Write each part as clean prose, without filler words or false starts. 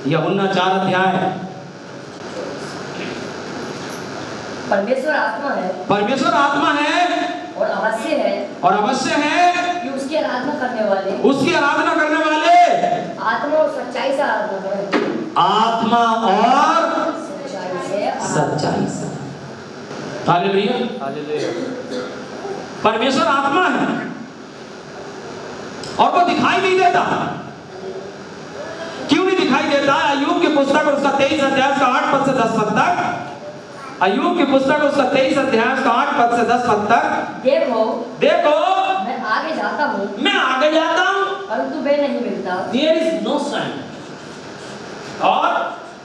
यूहन्ना 4 अध्याय। परमेश्वर आत्मा है, परमेश्वर आत्मा है और अवश्य है कि उसकी आराधना करने वाले आत्मा और सच्चाई से आराधना करें। आत्मा और सच्चाई से। हालेलुया। परमेश्वर आत्मा है और वो दिखाई नहीं देता। क्यों नहीं दिखाई देता? अय्यूब की पुस्तक उसका 23 अध्याय का 8 पद से 10 पद तक। अय्यूब की पुस्तक उसका 23 अध्याय का 8 पद से 10 पद तक। देखो मैं आगे जाता हूँ, परंतु वे नहीं मिलता। There is no sign। और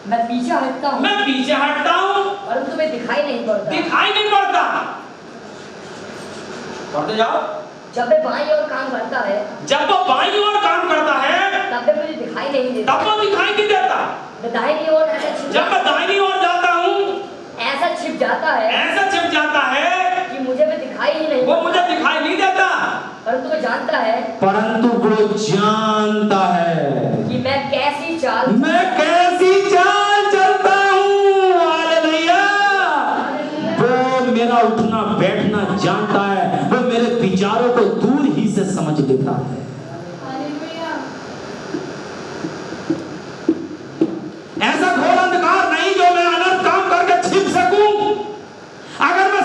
मैं पीछे हटता हूँ, परंतु वे दिखाई नहीं पड़ता। पढ़ते जाओ। जब वे बाईं ओर काम करता है, जब वो बाईं ओर काम करता है तब वे मुझे दिखाई नहीं देता। तब वो दिखाई नहीं देता। मैं दाहिनी ओर जब मैं दाहिनी ओर जाता हूँ ऐसा छिप जाता है कि मुझे वे दिखाई ही नहीं। वो मुझे दिखाई नहीं देता, परंतु वो जानता है कि मैं कैसी चाल चलता हूँ। हालेलुया। वो मेरा उठना बैठना जानता है, वो मेरे विचारों को दूर ही से समझ लेता है। ऐसा घोर अंधकार नहीं जो मैं अनर्थ काम करके छिप सकूं। अगर मैं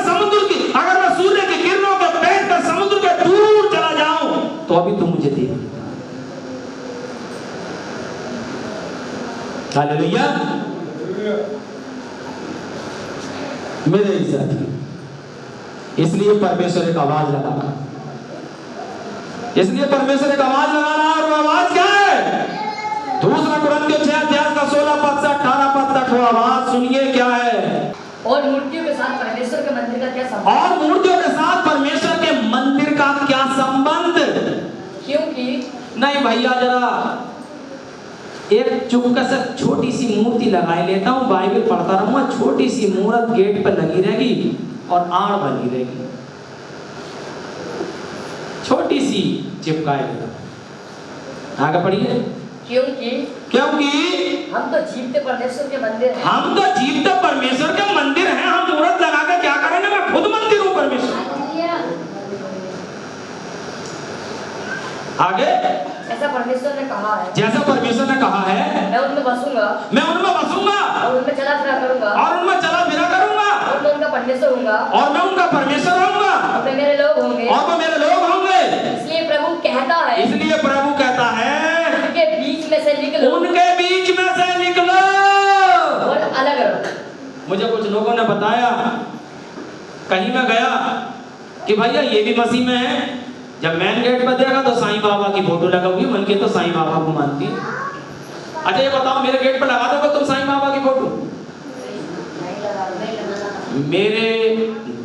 सूर्य की किरणों के पेट पर समुद्र के दूर चला जाऊं तो अभी तुम मुझे देख लेता। हालेलुया। मेरे साथी, इसलिए परमेश्वर एक आवाज लगा रहा और वो आवाज क्या है? दूसरा कुरिन्थियों 6 अध्याय का 16 पद से 18 पद तक वो आवाज सुनिए क्या है। और मूर्तियों के साथ परमेश्वर के मंदिर का क्या संबंध? क्योंकि नहीं भैया, जरा एक चुपका से छोटी सी मूर्ति लगाई लेता हूँ, बाइबल पढ़ता रहूंगा, छोटी सी मूर्त गेट पर लगी रहेगी और आड़ बनी रहेगी, छोटी सी चिपकाए लेता। आगे पढ़िए। क्योंकि हम तो जीवते परमेश्वर के मंदिर हैं। हम मूर्त लगा के क्या करेंगे? मैं खुद मंदिर हूँ परमेश्वर। आगे जैसा परमेश्वर ने कहा है, मैं उनमें बसूंगा और उनमें चला फिरा करूंगा और मैं उनका परमेश्वर होऊंगा और मैं उनका परमेश्वर होऊंगा और वे मेरे लोग होंगे। और वो मेरे लोग होंगे। इसलिए प्रभु कहता है उनके बीच में से निकलो और अलग रहो। मुझे कुछ लोगों ने बताया, कहीं मैं गया कि भैया ये भी मसीह में है। जब मैन गेट पर देखा तो साईं बाबा की फोटो लगा हुई, मन के तो साईं बाबा को मानती है। अच्छा ये बताओ, मेरे गेट पर लगा दोगे तुम साईं बाबा की फोटो? मेरे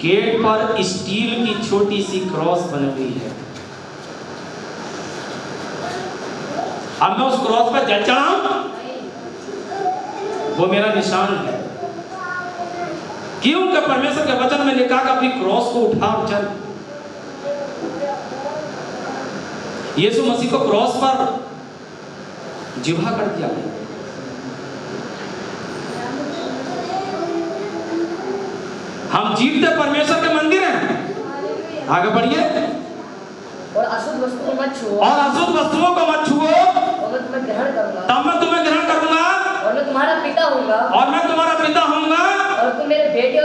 गेट पर स्टील की छोटी सी क्रॉस बनी हुई है। अब मैं उस क्रॉस पर जल चढ़ाऊं, वो मेरा निशान है। क्यों? कि परमेश्वर के वचन में लिखा कि अपनी क्रॉस को उठा और चल। यीशु मसीह को क्रॉस पर जिब्हा कर दिया गया। हम जीवते परमेश्वर के मंदिर हैं। आगे बढ़िए। और अशुद्ध वस्तुओं को मत छुओ तब मैं तुम्हें ग्रहण करूंगा और मैं तुम्हारा पिता होऊंगा और तुम मेरे बेटे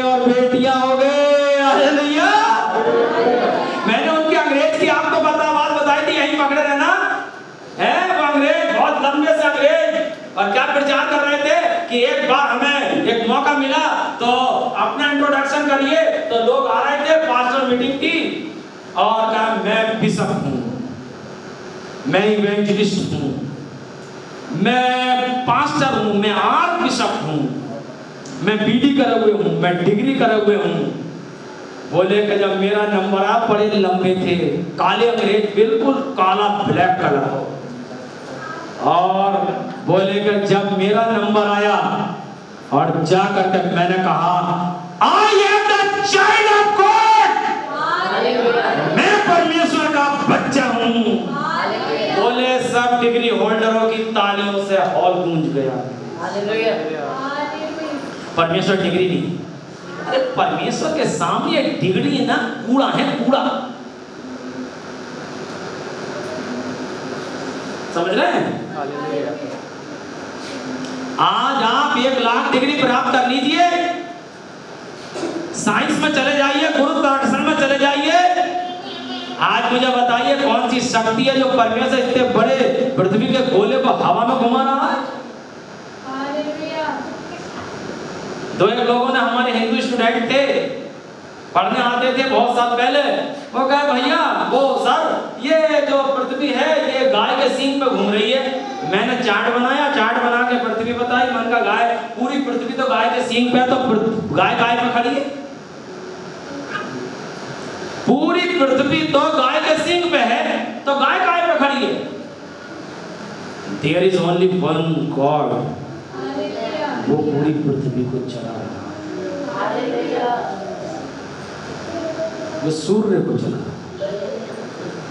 और बेटियां होगे। हालेलुया। मैंने उनके अंग्रेज की आपको बात बताई थी, यहीं पकड़े रहना है। वो अंग्रेज बहुत लंबे से अंग्रेज, और क्या प्रचार कर रहे थे कि एक बार हमें एक मौका मिला तो अपना इंट्रोडक्शन करिए। तो लोग आ रहे थे, पास्टर मीटिंग थी, और कहा मैं बिशप हूँ, मैं इवेंजलिस्ट हूँ, मैं पास्टर हूँ, मैं आर्क बिशप हूँ, मैं बीडी करे हुए हूँ, मैं डिग्री करे हुए हूँ। बोले कि जब मेरा नंबर आ, बड़े लंबे थे, काले अंग्रेज, बिल्कुल काला ब्लैक कलर हो, और बोले कि जब मेरा नंबर आया और जा करके मैंने कहा I am the child of God, मैं परमेश्वर का बच्चा हूँ। बोले सब डिग्री होल्डरों की तालियों से हॉल गूंज गया। हालेलुया। परमेश्वर डिग्री नहीं, अरे परमेश्वर के सामने डिग्री है ना, कूड़ा है, कूड़ा। समझ रहे हैं? आज आप 1 लाख डिग्री प्राप्त कर लीजिए, साइंस में चले जाइए, गुरुत्वाकर्षण में चले जाइए। आज मुझे बताइए कौन सी शक्ति है जो परमेश्वर इतने बड़े पृथ्वी के गोले को हवा में घुमा रहा है? दो एक लोगों ने, हमारे हिंदू स्टूडेंट थे, पढ़ने आते थे बहुत साल पहले, वो कहे भैया वो सर ये जो पृथ्वी है ये गाय के सींग पे घूम रही है। मैंने चार्ट बनाया, चार्ट बना के पृथ्वी बताई, मन का गाय, पूरी पृथ्वी तो गाय के सींग पे है, तो गाय गाय पे खड़ी है। पूरी पृथ्वी तो गाय के सींग पे है, तो गाय गाय पे खड़ी है। There is only one God, वो पूरी पृथ्वी को चला रहा है, वो सूर्य को चला रहा है,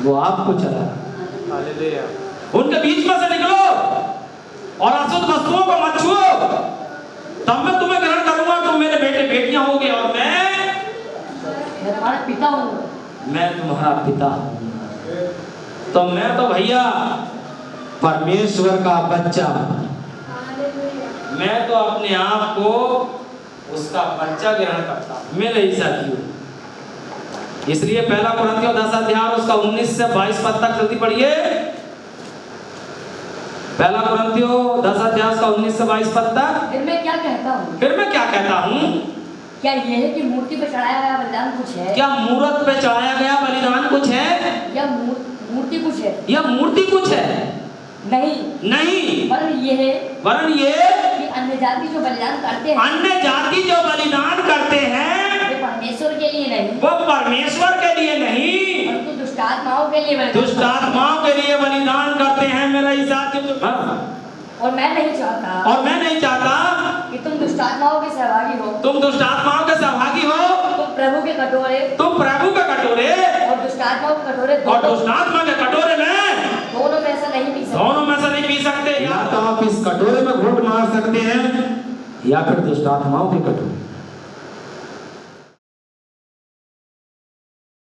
वो आपको चला रहा है। उनके बीच में से निकलो और अशुद्ध वस्तुओं को मत छुओ, तब मैं तुम्हें ग्रहण करूंगा, तुम मेरे बेटे बेटियां होगे और मैं तुम्हारा पिता हूँ। मैं तुम्हारा पिता हूँ। तो मैं तो भैया परमेश्वर का बच्चा, मैं तो अपने आप को उसका बच्चा ग्रहण करता हूँ, मेरे ही साथी हूँ। इसलिए 1 कुरिन्थियों 10 अध्याय उसका 19 से 22 पद तक जल्दी पढ़िए। 1 कुरिन्थियों 10 अध्याय उसका 19 से 22 पद तक। फिर मैं क्या कहता हूँ? फिर मैं क्या कहता हूँ? क्या यह है कि मूर्ति पे चढ़ाया गया बलिदान कुछ है? क्या मूर्त पे चढ़ाया गया बलिदान कुछ है? या मूर्ति कुछ है? या मूर्ति कुछ है? नहीं, नहीं, वरन ये कि अन्य जाति जो बलिदान करते हैं, अन्य जाति जो बलिदान करते हैं, वो परमेश्वर के लिए नहीं, वो परमेश्वर के लिए नहीं, परंतु दुष्ट आत्माओं के लिए दुष्ट आत्माओं के लिए बलिदान करते हैं। मेरा ही साथी। और मैं नहीं चाहता कि तुम दुष्ट आत्माओं के सहभागी हो। तुम दुष्ट आत्माओं के सहभागी हो। तुम प्रभु के कटोरे और दुष्ट आत्माओं के कटोरे, और दुष्ट आत्मा के कटोरे में दोनों में ऐसा नहीं पी सकते। दोनों में से नहीं पी सकते। या तो आप इस कटोरे में घूंट मार सकते हैं या फिर दुष्ट आत्माओं के कटोरे।